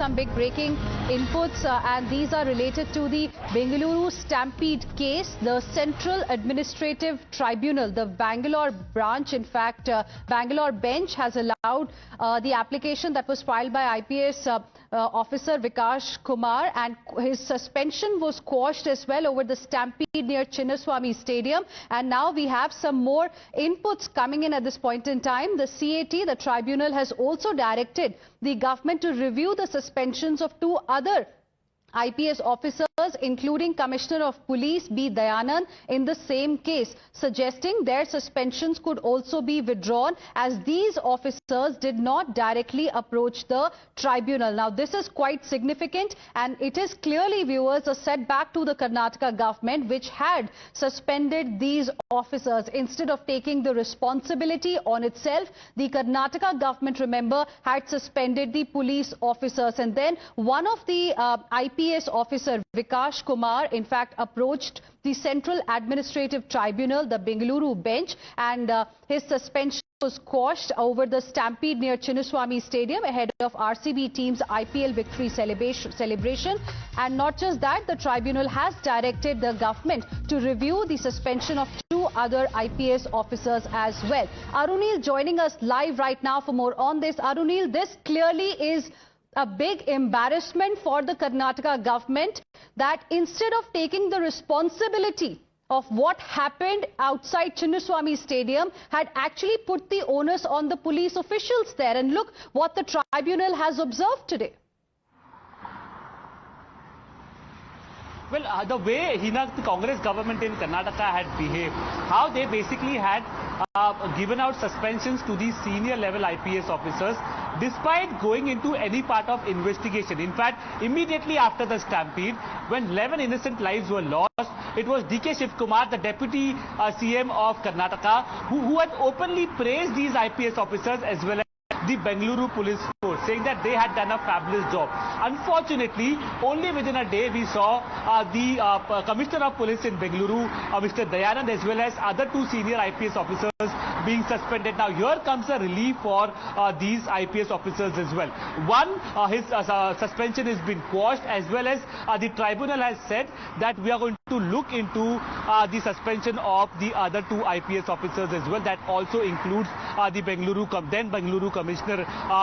some big breaking inputs and these are related to the Bengaluru Stampede case. The Central Administrative Tribunal, the Bangalore branch, in fact, Bangalore bench has allowed the application that was filed by IPS officer Vikash Kumar, and his suspension was quashed as well over the stampede near Chinnaswamy Stadium. And now we have some more inputs coming in at this point in time. The CAT, the tribunal, has also directed the government to review the suspensions of two other IPS officers, including Commissioner of Police B. Dayanand, in the same case, suggesting their suspensions could also be withdrawn as these officers did not directly approach the tribunal. Now, this is quite significant and it is clearly, viewers, a setback to the Karnataka government, which had suspended these officers. Instead of taking the responsibility on itself, the Karnataka government, remember, had suspended the police officers. And then one of the IPS officer, Vikash Kumar, in fact, approached the Central Administrative Tribunal, the Bengaluru bench, and his suspension was quashed over the stampede near Chinnaswamy Stadium ahead of RCB team's IPL victory celebration. And not just that, the tribunal has directed the government to review the suspension of two other IPS officers as well. Arunil joining us live right now for more on this. Arunil, this clearly is a big embarrassment for the Karnataka government, that instead of taking the responsibility of what happened outside Chinnaswamy Stadium, had actually put the onus on the police officials there. And look what the tribunal has observed today. Well, the way the Congress government in Karnataka had behaved, how they basically had given out suspensions to these senior level IPS officers despite going into any part of investigation. In fact, immediately after the stampede, when 11 innocent lives were lost, it was D.K. Shivkumar, the deputy CM of Karnataka, who had openly praised these IPS officers as well as the Bengaluru police force, saying that they had done a fabulous job. Unfortunately, only within a day we saw the Commissioner of Police in Bengaluru, Mr. Dayanand, as well as other two senior IPS officers being suspended. Now here comes a relief for these IPS officers as well. One, his suspension has been quashed, as well as the tribunal has said that we are going to look into the suspension of the other two IPS officers as well. That also includes the then Bengaluru Commissioner,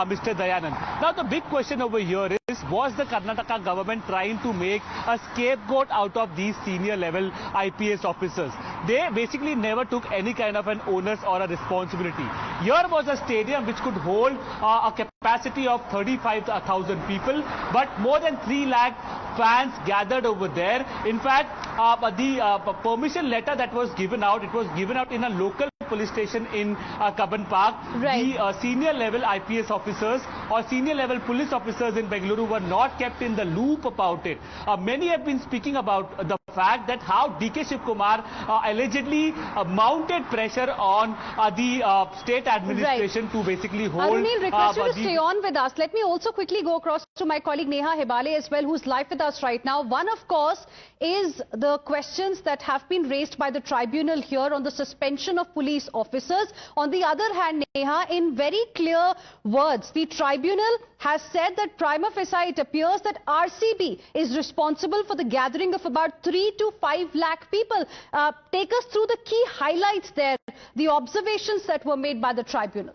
Mr. Dayanand. Now the big question over here is, was the Karnataka government trying to make a scapegoat out of these senior level IPS officers? They basically never took any kind of an onus or a responsibility. Here was a stadium which could hold a capacity of 35,000 people, but more than 3 lakh fans gathered over there. In fact, the permission letter that was given out, it was given out in a local police station in Kaban Park. Right. The senior level IPS officers or senior level police officers in Bengaluru were not kept in the loop about it. Many have been speaking about the fact that how D.K. Shivkumar allegedly mounted pressure on the state administration to basically hold. Arunil, request you to stay on with us. Let me also quickly go across to my colleague Neha Hebale as well, who's live with us right now. One, of course, is the questions that have been raised by the tribunal here on the suspension of police officers. On the other hand, Neha, in very clear words, the tribunal has said that prima facie it appears that RCB is responsible for the gathering of about 3 to 5 lakh people. Take us through the key highlights there, the observations that were made by the tribunal.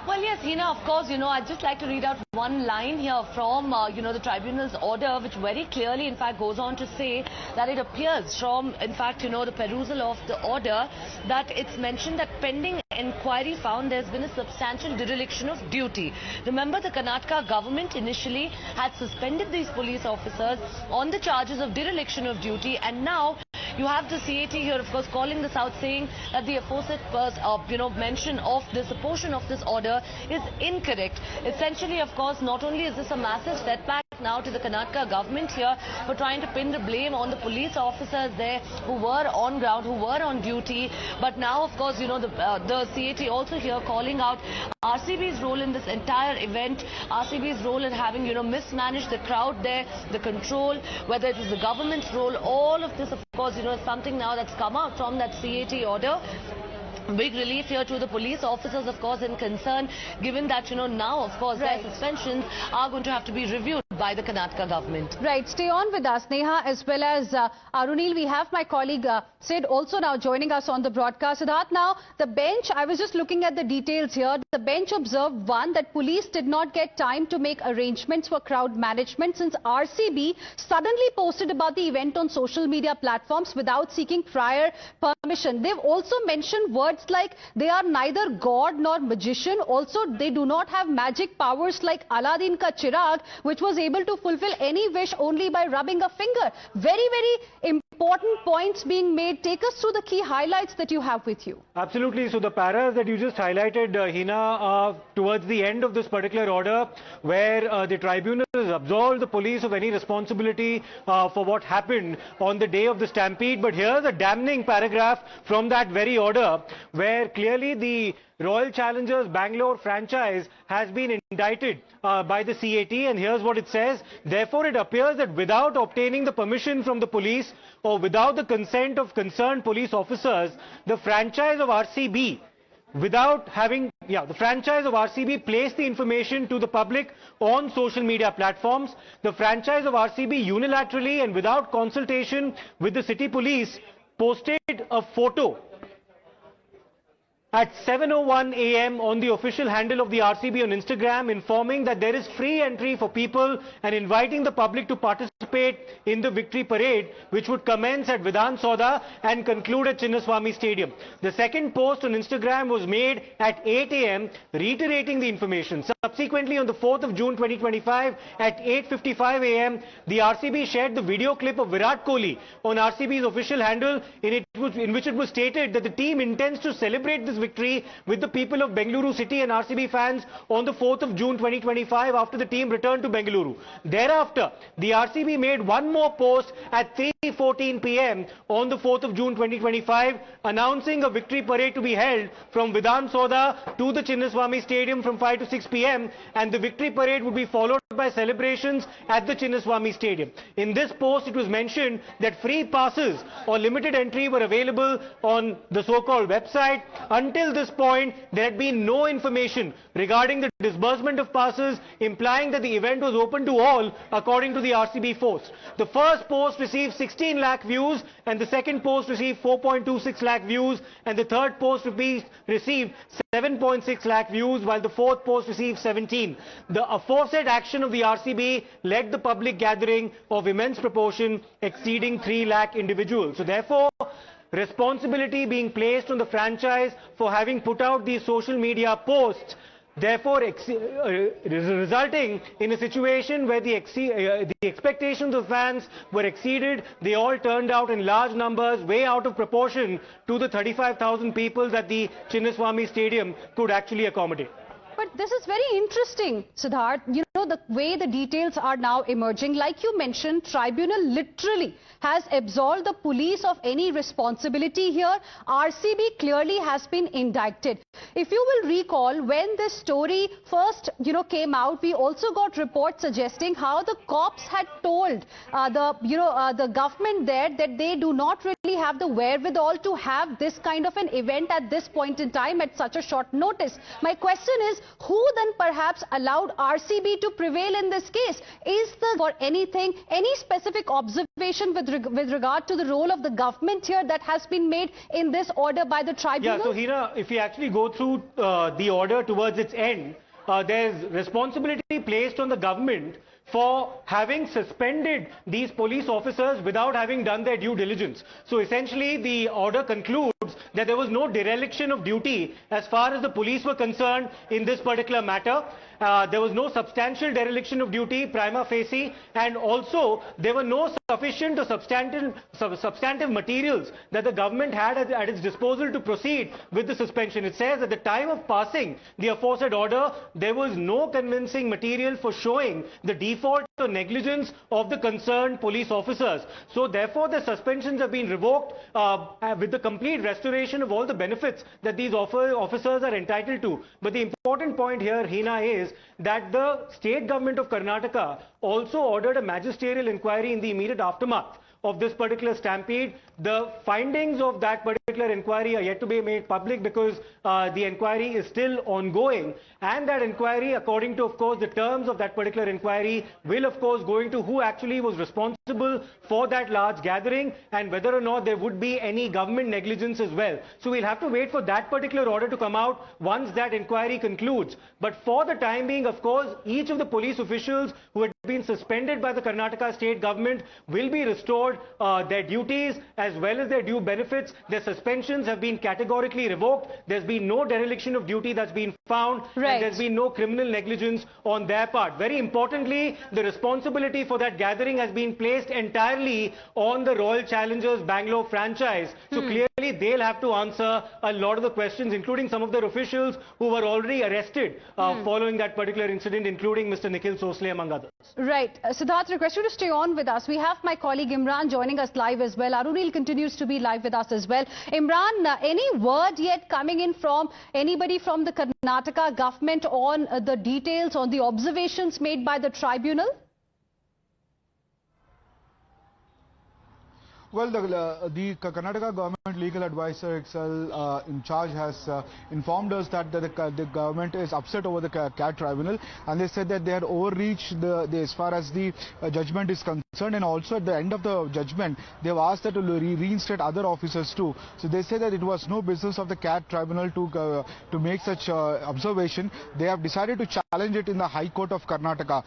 Well, yes, Hina, of course, I'd just like to read out one line here from, the tribunal's order, which very clearly, in fact, goes on to say that it appears from, in fact, the perusal of the order, that it's mentioned that pending inquiry found there's been a substantial dereliction of duty. Remember, the Karnataka government initially had suspended these police officers on the charges of dereliction of duty, and now you have the CAT here, of course, calling this out, saying that the aforesaid mention of this, a portion of this order is incorrect. Essentially, of course, not only is this a massive setback now to the Karnataka government here for trying to pin the blame on the police officers there who were on ground, who were on duty, but now, of course, the CAT also here calling out RCB's role in this entire event, RCB's role in having, mismanaged the crowd there, the control, whether it was the government's role, all of this, of course, is something now that's come out from that CAT order. big relief here to the police officers, of course, in concern, given that, now, of course, their suspensions are going to have to be reviewed by the Karnataka government. Right. Stay on with us, Neha, as well as Arunil. We have my colleague Sid also now joining us on the broadcast. Siddharth, now the bench, I was just looking at the details here. The bench observed, one, that police did not get time to make arrangements for crowd management since RCB suddenly posted about the event on social media platforms without seeking prior permission. They've also mentioned words like they are neither god nor magician. Also, they do not have magic powers like Aladdin ka Chirag, which was able to fulfill any wish only by rubbing a finger. Very, very important points being made. Take us through the key highlights that you have with you. Absolutely. So the paras that you just highlighted, Hina, towards the end of this particular order, where the tribunal has absolved the police of any responsibility for what happened on the day of the stampede. But here's a damning paragraph from that very order, where clearly the Royal Challengers Bangalore franchise has been indicted by the CAT, and here's what it says. Therefore, it appears that without obtaining the permission from the police or without the consent of concerned police officers, the franchise of RCB placed the information to the public on social media platforms. The franchise of RCB unilaterally and without consultation with the city police posted a photo at 7:01 a.m. on the official handle of the RCB on Instagram, informing that there is free entry for people and inviting the public to participate in the victory parade, which would commence at Vidhan Sauda and conclude at Chinnaswamy Stadium. The second post on Instagram was made at 8 a.m. reiterating the information. Subsequently, on the 4th of June 2025 at 8:55 a.m., the RCB shared the video clip of Virat Kohli on RCB's official handle, in which it was stated that the team intends to celebrate this victory with the people of Bengaluru city and RCB fans on the 4th of June 2025 after the team returned to Bengaluru. Thereafter, the RCB made one more post at 3:14 p.m. on the 4th of June 2025 announcing a victory parade to be held from Vidhan Sauda to the Chinnaswamy Stadium from 5 to 6 p.m. and the victory parade would be followed by celebrations at the Chinnaswamy Stadium. In this post, it was mentioned that free passes or limited entry were available on the so-called website. Until this point, there had been no information regarding the disbursement of passes, implying that the event was open to all, according to the RCB post. The first post received 16 lakh views, and the second post received 4.26 lakh views, and the third post received 7.6 lakh views, while the fourth post received 17. The aforesaid action of the RCB led the public gathering of immense proportion, exceeding 3 lakh individuals. So therefore, responsibility being placed on the franchise for having put out these social media posts, therefore resulting in a situation where the expectations of fans were exceeded. They all turned out in large numbers, way out of proportion to the 35,000 people that the Chinnaswamy Stadium could actually accommodate. But this is very interesting, Siddharth. The way the details are now emerging, like you mentioned, tribunal literally has absolved the police of any responsibility here. RCB clearly has been indicted. If you will recall, when this story first, came out, we also got reports suggesting how the cops had told the government there that they do not really have the wherewithal to have this kind of an event at this point in time at such a short notice. My question is, who then perhaps allowed RCB to prevail in this case? Is there for anything, any specific observation with regard to the role of the government here that has been made in this order by the tribunal? Yeah, so Hina, if we actually go through the order towards its end, there's responsibility placed on the government for having suspended these police officers without having done their due diligence. So essentially the order concludes that there was no dereliction of duty as far as the police were concerned in this particular matter. There was no substantial dereliction of duty prima facie, and also there were no sufficient or substantive materials that the government had at its disposal to proceed with the suspension. It says at the time of passing the aforesaid order, there was no convincing material for showing the default or negligence of the concerned police officers. So therefore the suspensions have been revoked with the complete restoration of all the benefits that these officers are entitled to. But the important point here, Hina, is that the state government of Karnataka also ordered a magisterial inquiry in the immediate aftermath of this particular stampede. The findings of that particular inquiry are yet to be made public because the inquiry is still ongoing. And that inquiry, according to, of course, the terms of that particular inquiry, will, of course, go into who actually was responsible for that large gathering and whether or not there would be any government negligence as well. So we'll have to wait for that particular order to come out once that inquiry concludes. But for the time being, of course, each of the police officials who had been suspended by the Karnataka state government will be restored their duties as well as their due benefits. Their suspensions have been categorically revoked. There's been no dereliction of duty that's been found. Right. And there's been no criminal negligence on their part. Very importantly, the responsibility for that gathering has been placed entirely on the Royal Challengers Bengaluru franchise. So clearly they'll have to answer a lot of the questions, including some of their officials who were already arrested following that particular incident, including Mr. Nikhil Sosle, among others. Right. Siddharth, request you to stay on with us. We have my colleague Imran joining us live as well. Arunil continues to be live with us as well. Imran, any word yet coming in from anybody from the Karnataka government on the details, on the observations made by the tribunal? Well, the Karnataka government legal advisor XL in charge has informed us that the government is upset over the CAT tribunal, and they said that they had overreached as far as the judgment is concerned, and also at the end of the judgment they have asked that to reinstate other officers too. So they said that it was no business of the CAT tribunal to make such observation. They have decided to challenge it in the High Court of Karnataka.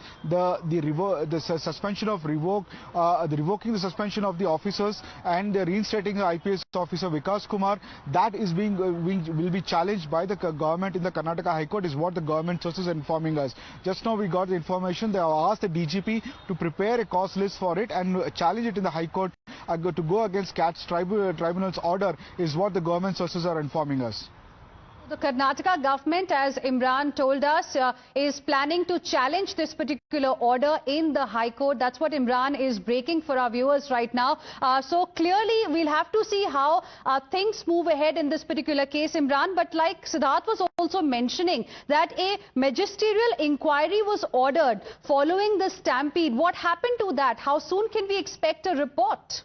Revoking the suspension of the officers and reinstating the IPS officer Vikas Kumar, that is will be challenged by the government in the Karnataka High Court, is what the government sources are informing us. Just now we got the information. They have asked the DGP to prepare a cause list for it and challenge it in the High Court to go against CAT's tribunal's order, is what the government sources are informing us. The Karnataka government, as Imran told us, is planning to challenge this particular order in the High Court. That's what Imran is breaking for our viewers right now. So clearly, we'll have to see how things move ahead in this particular case, Imran. But like Siddharth was also mentioning, that a magisterial inquiry was ordered following the stampede. What happened to that? How soon can we expect a report?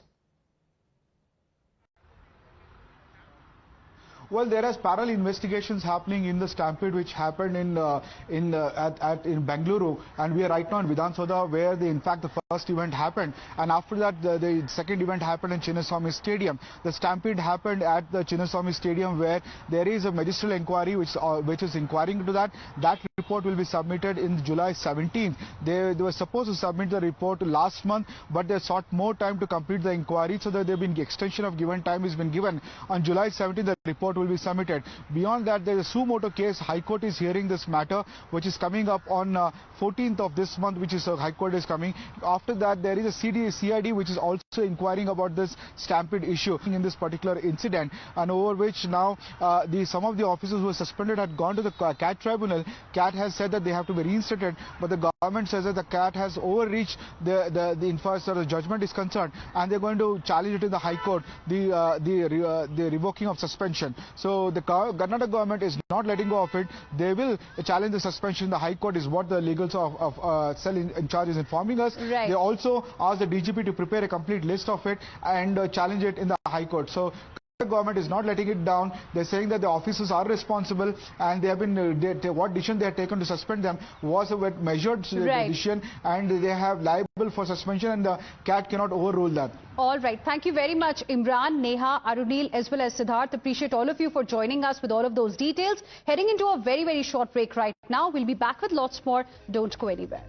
Well, there are parallel investigations happening in the stampede which happened in Bengaluru, and we are right now in Vidhan Soda, where in fact the first event happened, and after that the second event happened in Chinnaswamy Stadium. The stampede happened at the Chinnaswamy Stadium, where there is a magisterial inquiry which is inquiring into that. That report will be submitted in July 17th. They were supposed to submit the report last month, but they sought more time to complete the inquiry, so that extension of given time has been given. On July 17th, the report will be submitted. Beyond that, there is a suo motu case. High Court is hearing this matter, which is coming up on 14th of this month, which is High Court is coming. After that, there is a CID which is also inquiring about this stampede issue in this particular incident, and over which now some of the officers who were suspended had gone to the CAT tribunal. CAT has said that they have to be reinstated, but the government says that the CAT has overreached as far as judgment is concerned, and they're going to challenge it in the High Court, the revoking of suspension. So the Karnataka government is not letting go of it. They will challenge the suspension in the High Court, is what the legal cell in charge is informing us. Right. They also asked the DGP to prepare a complete list of it and challenge it in the High Court. So the government is not letting it down. They're saying that the officers are responsible, and they have been what decision they have taken to suspend them was a measured decision, and they have liable for suspension, and the CAT cannot overrule that. All right. Thank you very much, Imran, Neha, Arunil, as well as Siddharth. Appreciate all of you for joining us with all of those details. Heading into a very, very short break right now. We'll be back with lots more. Don't go anywhere.